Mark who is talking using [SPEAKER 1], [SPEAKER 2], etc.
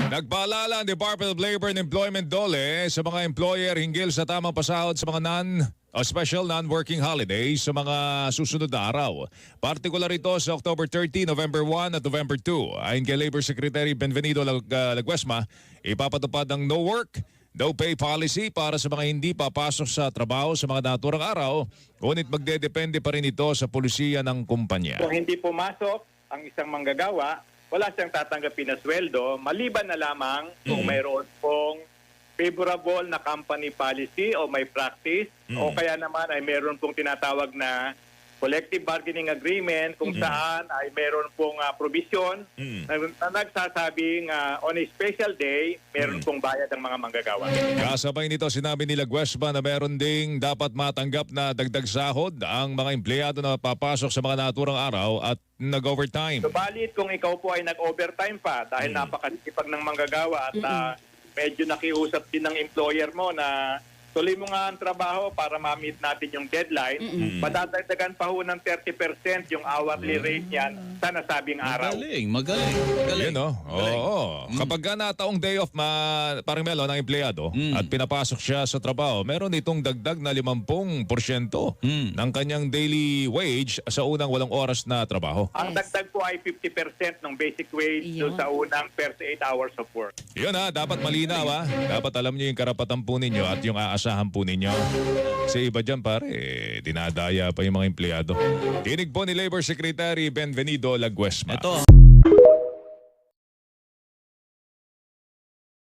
[SPEAKER 1] Nagpaalala ang Department of Labor and Employment DOLE sa mga employer hinggil sa tamang pasahod sa mga special non-working holidays sa mga susunod na araw. Partikular ito sa October 30, November 1 at November 2. Ayon kay Labor Secretary Benvenido Laguesma, ipapatupad ang no work, no pay policy para sa mga hindi papasok sa trabaho sa mga naturang araw, ngunit magdedepende pa rin ito sa pulisiya ng kumpanya.
[SPEAKER 2] Kung hindi pumasok ang isang manggagawa, wala siyang tatanggapin na sweldo, maliban na lamang kung mayroon pong favorable na company policy o may practice o kaya naman ay mayroon pong tinatawag na collective bargaining agreement kung saan ay mayroon pong provision na nagsasabing on a special day, mayroon pong bayad ang mga manggagawa.
[SPEAKER 1] Kasabay nito, sinabi nila Guesba na meron ding dapat matanggap na dagdag sahod ang mga empleyado na papasok sa mga naturang araw at nag-overtime.
[SPEAKER 2] Subalit kung ikaw po ay nag-overtime pa dahil napakasipag ng manggagawa at medyo nakiusap din ng employer mo na tuloy mo nga ang trabaho para ma-meet natin yung deadline, madadagdagan pa ho ng 30% yung hourly rate niyan sa nasabing araw.
[SPEAKER 3] Magaling.
[SPEAKER 1] Yun, no? Oo. Kapag ka nataong day off, parang Melo, ng empleyado at pinapasok siya sa trabaho, meron itong dagdag na 50% ng kanyang daily wage sa unang 8 oras na trabaho.
[SPEAKER 2] Ang dagdag po ay 50% ng basic wage doon sa unang 38 hours of work.
[SPEAKER 1] Yun dapat malinaw Dapat alam niyo yung karapatan po ninyo at yung aasahan po ninyo. Kasi iba dyan pare, dinadaya pa yung mga empleyado. Tinig po ni Labor Secretary Benvenido Laguesma.
[SPEAKER 3] Ito.